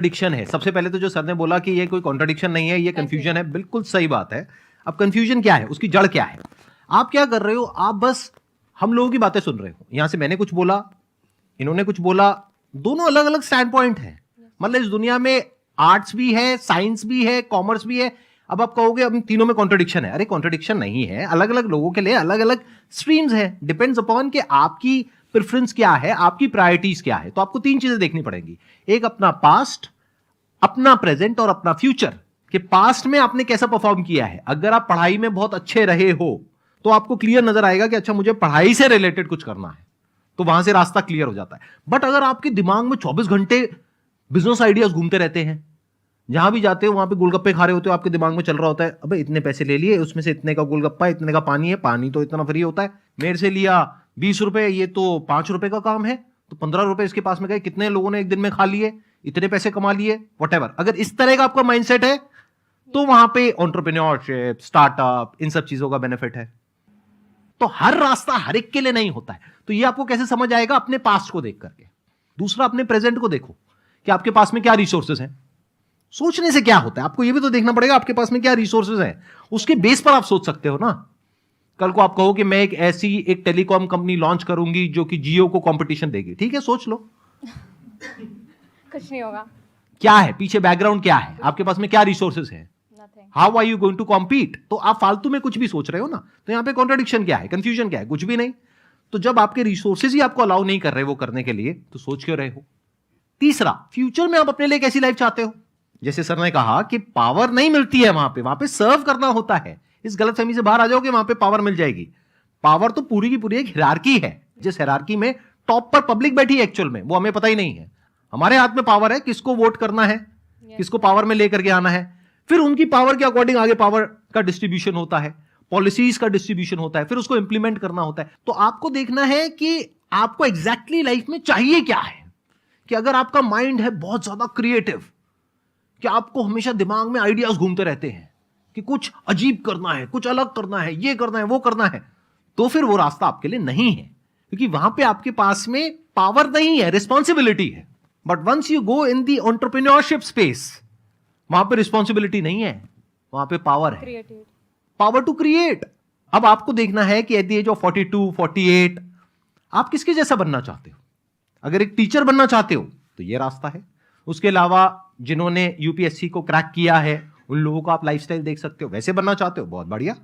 Contradiction है। सबसे पहले तो जो सर ने बोला कि ये कोई कॉन्ट्रडिक्शन नहीं है, ये कंफ्यूजन है, बिल्कुल सही बात है। अब कंफ्यूजन क्या है, उसकी जड़ क्या है? आप क्या कर रहे हो, आप बस हम लोगों की बातें सुन रहे हो। यहां से मैंने कुछ बोला, इन्होंने कुछ बोला, दोनों अलग अलग स्टैंड पॉइंट है। मतलब इस दुनिया में आर्ट्स भी है, साइंस भी है, कॉमर्स भी है। अब आप कहोगे अब तीनों में कॉन्ट्रडिक्शन है। अरे कॉन्ट्रडिक्शन नहीं है, अलग अलग लोगों के लिए अलग अलग स्ट्रीम्स है। डिपेंड्स अपॉन कि आपकी प्रेफरेंस क्या है, आपकी प्रायोरिटीज क्या है। तो आपको तीन चीजें देखनी पड़ेंगी, एक अपना पास्ट, अपना प्रेजेंट और अपना फ्यूचर। कि पास्ट में आपने कैसा परफॉर्म किया है। अगर आप पढ़ाई में बहुत अच्छे रहे हो तो आपको क्लियर नजर आएगा कि अच्छा मुझे पढ़ाई से रिलेटेड कुछ करना है, तो वहां से रास्ता क्लियर हो जाता है। बट अगर आपके दिमाग में 24 घंटे बिजनेस आइडियाज घूमते रहते हैं, जहां भी जाते हो वहां पे गोलगप्पे खा रहे होते हो, आपके दिमाग में चल रहा होता है अबे इतने पैसे ले लिए, उसमें से इतने का गोलगप्पा, इतने का पानी है, पानी तो इतना फ्री होता है, मेरे से लिया 20 रुपए, ये तो 5 रुपए का काम है, तो 15 रुपए इसके पास में गए, कितने लोगों ने एक दिन में खा लिए, इतने पैसे कमा लिए, व्हाटएवर। अगर इस तरह का आपका माइंडसेट है तो वहां पे एंटरप्रेन्योरशिप, स्टार्टअप, इन सब चीजों का बेनिफिट है। तो हर रास्ता हर एक के लिए नहीं होता है। तो ये आपको कैसे समझ आएगा, अपने पास्ट को देख करके। दूसरा, अपने प्रेजेंट को देखो कि आपके पास में क्या रिसोर्सेज हैं। सोचने से क्या होता है, आपको ये भी तो देखना पड़ेगा आपके पास में क्या रिसोर्सेज हैं। उसके बेस पर आप सोच सकते हो ना। कल को आप कहो कि मैं एक टेलीकॉम कंपनी लॉन्च करूंगी जो कि जियो को कंपटीशन देगी, ठीक है, सोच लो। कुछ नहीं होगा। क्या है पीछे, बैकग्राउंड क्या है, आपके पास में क्या रिसोर्सेज है, how are you going to compete. तो आप फालतू में कुछ भी सोच रहे हो ना। तो यहां पे कॉन्ट्रडिक्शन क्या है, कंफ्यूजन क्या है, कुछ भी नहीं। तो जब आपके रिसोर्सेज ही आपको अलाउ नहीं कर रहे वो करने के लिए, तो सोच क्यों रहे हो। तीसरा, फ्यूचर में आप अपने लिए कैसी लाइफ चाहते हो। जैसे सर ने कहा कि पावर नहीं मिलती है वहां पे सर्व करना होता है। इस गलतफहमी से बाहर आ जाओगे, वहां पे पावर मिल जाएगी। पावर तो पूरी की पूरी एक हिरार्की है, जिस हिरार्की में टॉप पर पब्लिक बैठी है एक्चुअल में, वो हमें पता ही नहीं है। हमारे हाथ में पावर है, किसको वोट करना है, किसको पावर में लेकर के आना है। फिर उनकी पावर के अकॉर्डिंग आगे पावर का डिस्ट्रीब्यूशन होता है, पॉलिसीज का डिस्ट्रीब्यूशन होता है, फिर उसको इंप्लीमेंट करना होता है। तो आपको देखना है कि आपको एग्जैक्टली लाइफ में चाहिए क्या है। कि अगर आपका माइंड है बहुत ज्यादा क्रिएटिव, कि आपको हमेशा दिमाग में आइडियाज घूमते रहते हैं कि कुछ अजीब करना है, कुछ अलग करना है, ये करना है, वो करना है, तो फिर वो रास्ता आपके लिए नहीं है। क्योंकि वहां पे आपके पास में पावर नहीं है, रिस्पॉन्सिबिलिटी है। But once you go in the entrepreneurship space, वहां पे रिस्पॉन्सिबिलिटी नहीं है, वहां पे पावर है, पावर टू क्रिएट। अब आपको देखना है कि एट द एज ऑफ 42, 48 आप किसके जैसा बनना चाहते हो। अगर एक टीचर बनना चाहते हो तो ये रास्ता है। उसके अलावा जिन्होंने यूपीएससी को क्रैक किया है, उन लोगों को आप लाइफस्टाइल देख सकते हो। वैसे बनना चाहते हो, बहुत बढ़िया,